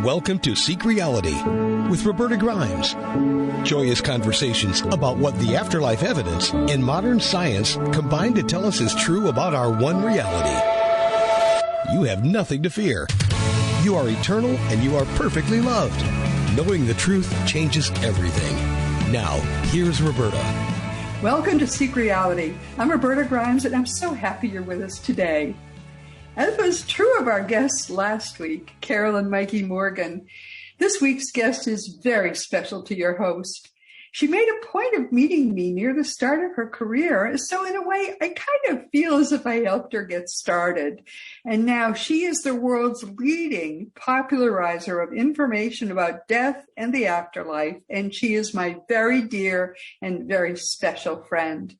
Welcome to Seek Reality with Roberta Grimes. Joyous conversations about what the afterlife evidence and modern science combine to tell us is true about our one reality. You have nothing to fear. You are eternal and you are perfectly loved. Knowing the truth changes everything. Now, here's Roberta. Welcome to Seek Reality. I'm Roberta Grimes, and I'm so happy you're with us today. As was true of our guests last week, Carol and Mikey Morgan, this week's guest is very special to your host. She made a point of meeting me near the start of her career, so in a way, I kind of feel as if I helped her get started. And now she is the world's leading popularizer of information about death and the afterlife, and she is my very dear and very special friend.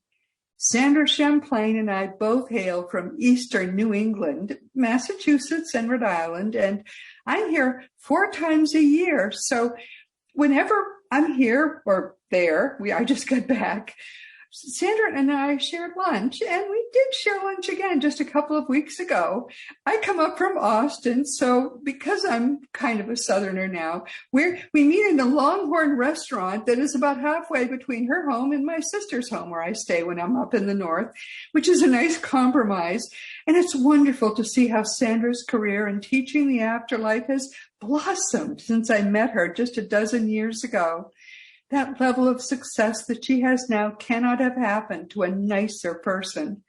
Sandra Champlain and I both hail from eastern New England, Massachusetts, and Rhode Island, and I'm here 4 times a year. So whenever I'm here or there, I just got back, Sandra and I shared lunch, and we did share lunch again just a couple of weeks ago. I come up from Austin, so because I'm kind of a Southerner now, we meet in the Longhorn restaurant that is about halfway between her home and my sister's home where I stay when I'm up in the north, which is a nice compromise. And it's wonderful to see how Sandra's career in teaching the afterlife has blossomed since I met her just a dozen years ago. That level of success that she has now cannot have happened to a nicer person.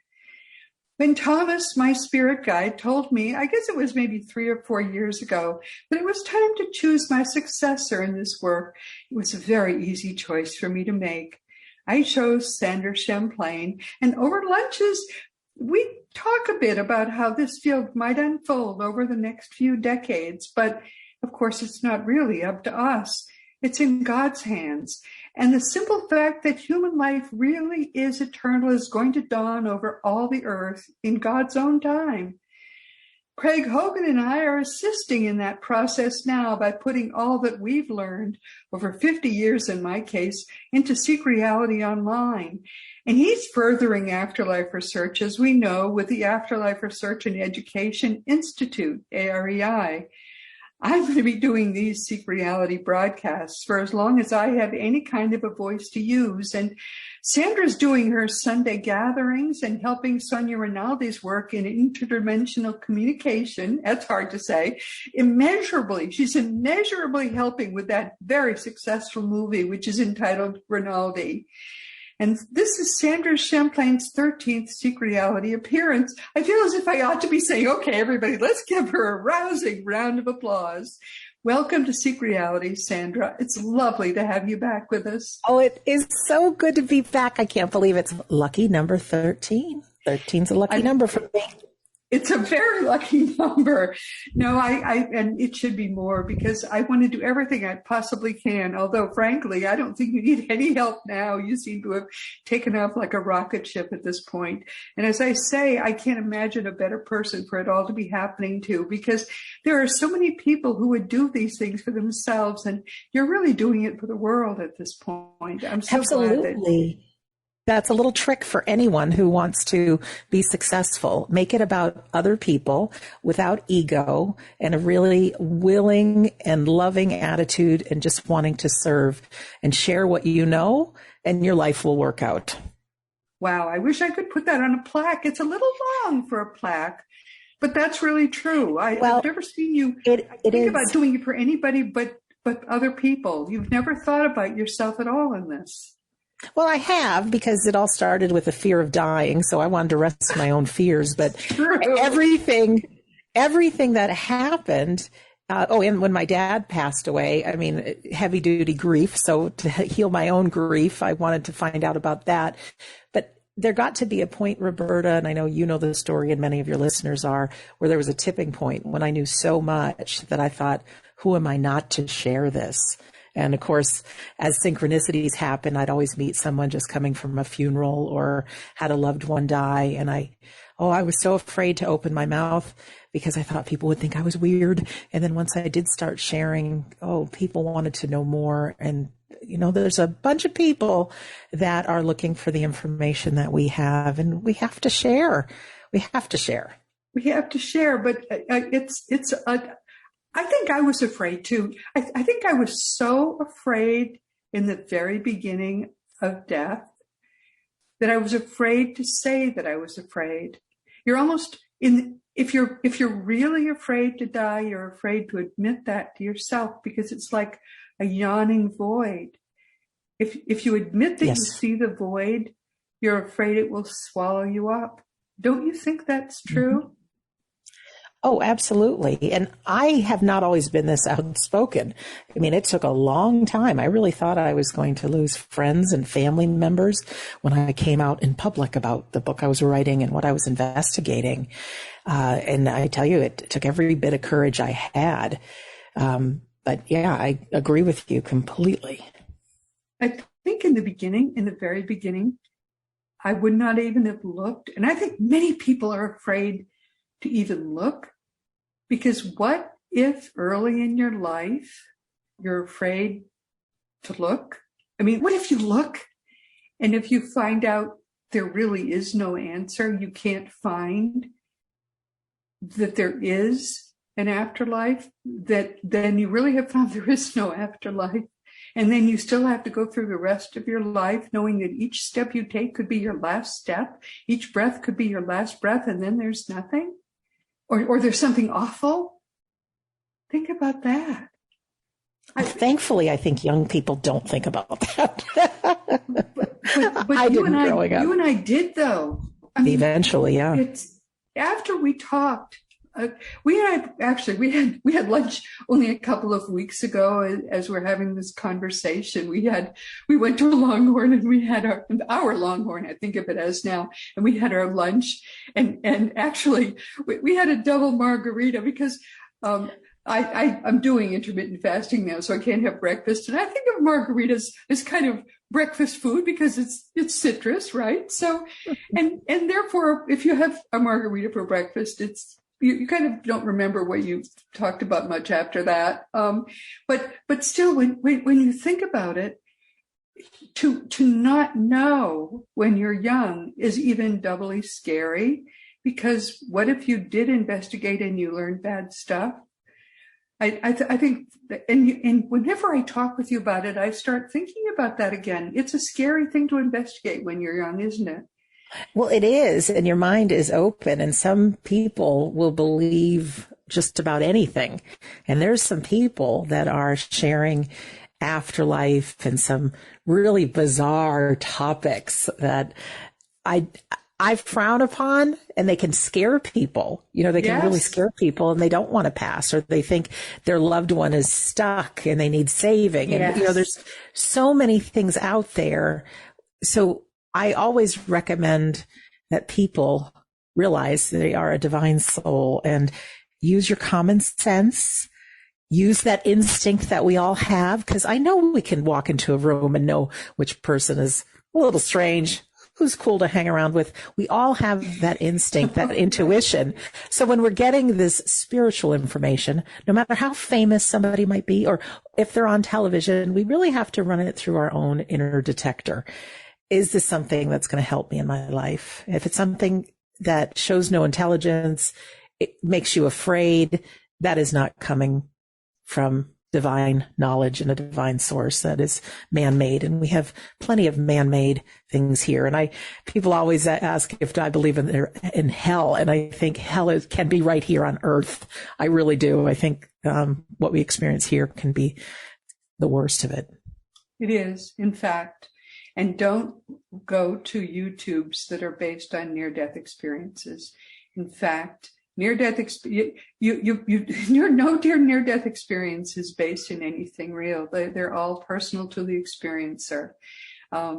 When Thomas, my spirit guide, told me, I guess it was maybe 3 or 4 years ago, that it was time to choose my successor in this work, it was a very easy choice for me to make. I chose Sandra Champlain, and over lunches, we talk a bit about how this field might unfold over the next few decades, but of course it's not really up to us. It's in God's hands. And the simple fact that human life really is eternal is going to dawn over all the earth in God's own time. Craig Hogan and I are assisting in that process now by putting all that we've learned, over 50 years in my case, into Seek Reality Online. And he's furthering afterlife research, as we know, with the Afterlife Research and Education Institute, AREI. I'm going to be doing these Seek Reality broadcasts for as long as I have any kind of a voice to use. And Sandra's doing her Sunday gatherings and helping Sonia Rinaldi's work in interdimensional communication. That's hard to say. Immeasurably. She's immeasurably helping with that very successful movie, which is entitled Rinaldi. And this is Sandra Champlain's 13th Seek Reality appearance. I feel as if I ought to be saying, okay, everybody, let's give her a rousing round of applause. Welcome to Seek Reality, Sandra. It's lovely to have you back with us. Oh, it is so good to be back. I can't believe it's lucky number 13. 13's a lucky number for me. It's a very lucky number. No, and it should be more because I want to do everything I possibly can. Although, frankly, I don't think you need any help now. You seem to have taken off like a rocket ship at this point. And as I say, I can't imagine a better person for it all to be happening to, because there are so many people who would do these things for themselves, and you're really doing it for the world at this point. I'm so Absolutely. That's a little trick for anyone who wants to be successful. Make it about other people without ego and a really willing and loving attitude and just wanting to serve and share what you know, and your life will work out. Wow. I wish I could put that on a plaque. It's a little long for a plaque, but that's really true. I've never seen you think about doing it for anybody but other people. You've never thought about yourself at all in this. Well, I have, because it all started with the fear of dying. So I wanted to rest my own fears, but everything that happened. And when my dad passed away, I mean, heavy duty grief. So to heal my own grief, I wanted to find out about that. But there got to be a point, Roberta, and I know you know the story and many of your listeners are, where there was a tipping point when I knew so much that I thought, who am I not to share this? And of course, as synchronicities happen, I'd always meet someone just coming from a funeral or had a loved one die. And I was so afraid to open my mouth because I thought people would think I was weird. And then once I did start sharing, people wanted to know more. And, there's a bunch of people that are looking for the information that we have, and we have to share. We have to share. But I think I was afraid too. I think I was so afraid in the very beginning of death that I was afraid to say that I was afraid. You're almost if you're really afraid to die, you're afraid to admit that to yourself, because it's like a yawning void. If you admit that Yes. you see the void, you're afraid it will swallow you up. Don't you think that's true? Mm-hmm. Oh, absolutely. And I have not always been this outspoken. I mean, it took a long time. I really thought I was going to lose friends and family members when I came out in public about the book I was writing and what I was investigating. And I tell you, it took every bit of courage I had. But yeah, I agree with you completely. I think in the very beginning, I would not even have looked. And I think many people are afraid to even look, because what if early in your life you're afraid to look? I mean, what if you look and if you find out there really is no answer, you can't find that there is an afterlife, that then you really have found there is no afterlife. And then you still have to go through the rest of your life knowing that each step you take could be your last step. Each breath could be your last breath, and then there's nothing. Or there's something awful. Think about that. Thankfully, I think young people don't think about that. but I didn't growing up. You and I did, though. I mean, eventually, yeah. It's after we talked. We had lunch only a couple of weeks ago as we're having this conversation. We went to a Longhorn and we had our Longhorn, I think of it as now, and we had our lunch and actually we had a double margarita because I'm doing intermittent fasting now, so I can't have breakfast. And I think of margaritas as kind of breakfast food because it's citrus, right? So, and therefore, if you have a margarita for breakfast, you kind of don't remember what you talked about much after that. But still, when you think about it, to not know when you're young is even doubly scary, because what if you did investigate and you learned bad stuff? I think, and whenever I talk with you about it, I start thinking about that again. It's a scary thing to investigate when you're young, isn't it? Well, it is, and your mind is open, and some people will believe just about anything. And there's some people that are sharing afterlife and some really bizarre topics that I frown upon, and they can scare people. You know, they can really scare people, and they don't want to pass, or they think their loved one is stuck and they need saving. And, you know, there's so many things out there. So I always recommend that people realize they are a divine soul and use your common sense, use that instinct that we all have, because I know we can walk into a room and know which person is a little strange, who's cool to hang around with. We all have that instinct, that intuition. So when we're getting this spiritual information, no matter how famous somebody might be, or if they're on television, we really have to run it through our own inner detector. Is this something that's going to help me in my life? If it's something that shows no intelligence, it makes you afraid, that is not coming from divine knowledge and a divine source. That is man-made. And we have plenty of man-made things here. And people always ask if I believe in hell. And I think hell can be right here on earth. I really do. I think what we experience here can be the worst of it. It is, in fact. And don't go to YouTubes that are based on near-death experiences. In fact, near-death near-death experience is based in anything real. They're all personal to the experiencer. I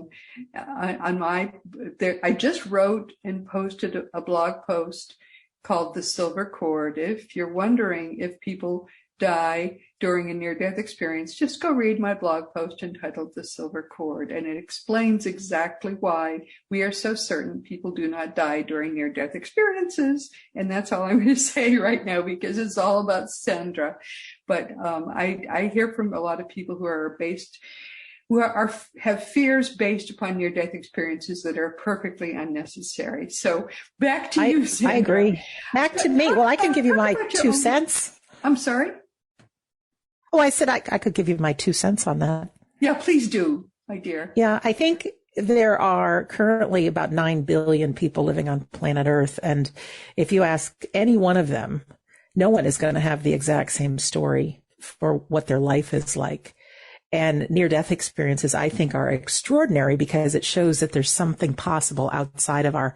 just wrote and posted a blog post called The Silver Cord. If you're wondering if people die during a near-death experience, just go read my blog post entitled The Silver Cord, and it explains exactly why we are so certain people do not die during near-death experiences. And that's all I'm going to say right now, because it's all about Sandra. But I hear from a lot of people who have fears based upon near-death experiences that are perfectly unnecessary. So back to you, Sandra. I agree. Back to me. Well, I can give you my 2 cents. I'm sorry? Oh, I said I could give you my 2 cents on that. Yeah, please do, my dear. Yeah, I think there are currently about 9 billion people living on planet Earth. And if you ask any one of them, no one is going to have the exact same story for what their life is like. And near-death experiences, I think, are extraordinary because it shows that there's something possible outside of our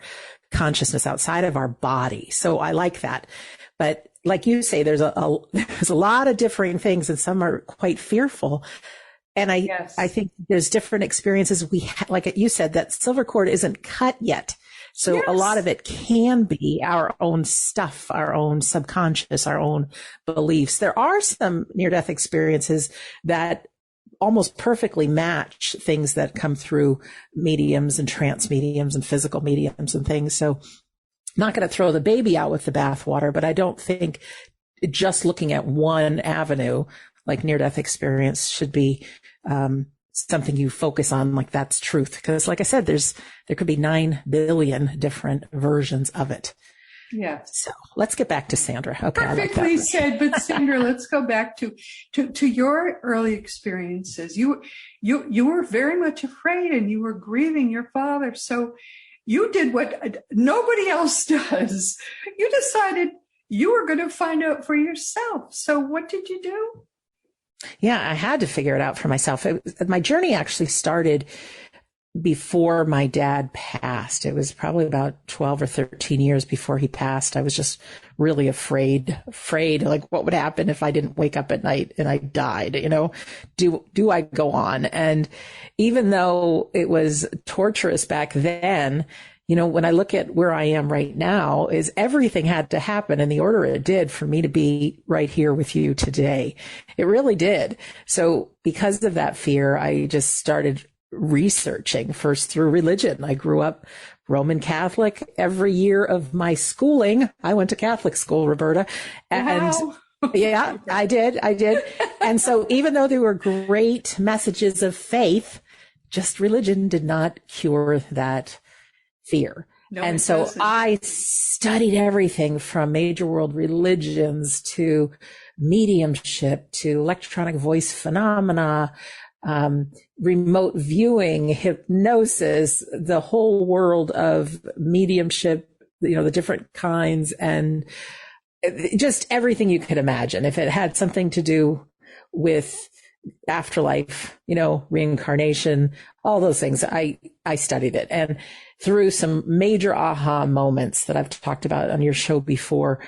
consciousness, outside of our body. So I like that. But like you say, there's a lot of differing things, and some are quite fearful. And I think there's different experiences. Like you said, that silver cord isn't cut yet. So a lot of it can be our own stuff, our own subconscious, our own beliefs. There are some near-death experiences that almost perfectly match things that come through mediums and trance mediums and physical mediums and things. So not going to throw the baby out with the bathwater, but I don't think just looking at one avenue like near-death experience should be something you focus on like that's truth. Because like I said, there could be 9 billion different versions of it. Yeah. So let's get back to Sandra. Okay. Perfectly said. But Sandra, let's go back to your early experiences. You were very much afraid and you were grieving your father. So you did what nobody else does. You decided you were going to find out for yourself. So what did you do? Yeah, I had to figure it out for myself. My journey actually started before my dad passed. It was probably about 12 or 13 years before he passed. I was just really afraid, like what would happen if I didn't wake up at night and I died, do I go on? And even though it was torturous back then, when I look at where I am right now, is everything had to happen in the order it did for me to be right here with you today. It really did. So because of that fear, I just started researching first through religion. I grew up Roman Catholic. Every year of my schooling, I went to Catholic school, Roberta. And wow. Yeah, I did. And so even though there were great messages of faith, just religion did not cure that fear. No, and so I studied everything from major world religions to mediumship to electronic voice phenomena, remote viewing, hypnosis, the whole world of mediumship, the different kinds, and just everything you could imagine. If it had something to do with afterlife, reincarnation, all those things, I studied it. And through some major aha moments that I've talked about on your show before,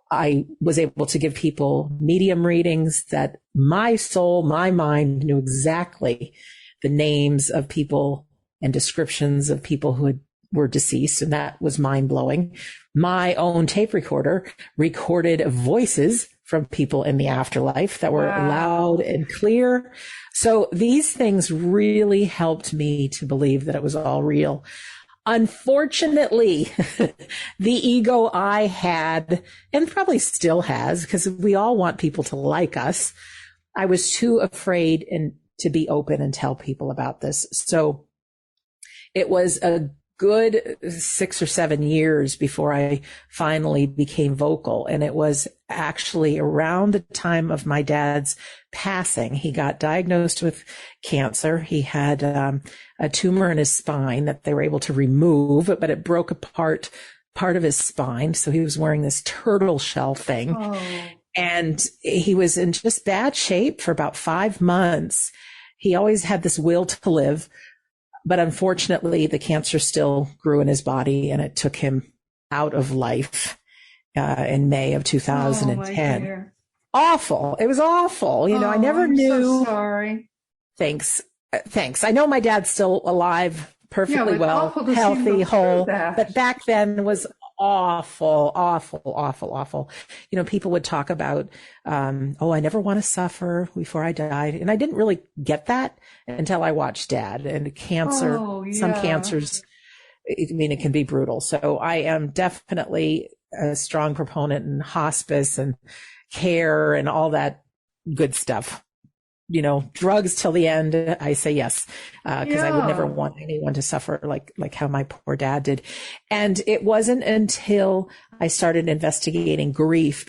I was able to give people medium readings that my soul, my mind knew exactly the names of people and descriptions of people who were deceased. And that was mind blowing. My own tape recorder recorded voices from people in the afterlife that were loud and clear. So these things really helped me to believe that it was all real. Unfortunately, the ego I had, and probably still has, because we all want people to like us, I was too afraid to be open and tell people about this. So it was a good 6 or 7 years before I finally became vocal. And it was actually around the time of my dad's passing. He got diagnosed with cancer. He had a tumor in his spine that they were able to remove, but it broke apart part of his spine. So he was wearing this turtle shell thing. Oh. And he was in just bad shape for about 5 months. He always had this will to live. But unfortunately, the cancer still grew in his body and it took him out of life in May of 2010. Oh, awful. It was awful. I never knew. So sorry. Thanks. I know my dad's still alive, perfectly well, healthy, whole. But back then was awful. People would talk about, I never want to suffer before I died. And I didn't really get that until I watched Dad. And cancer, some cancers, it can be brutal. So I am definitely a strong proponent in hospice and care and all that good stuff. Drugs till the end, I say yes, because I would never want anyone to suffer like how my poor dad did. And it wasn't until I started investigating grief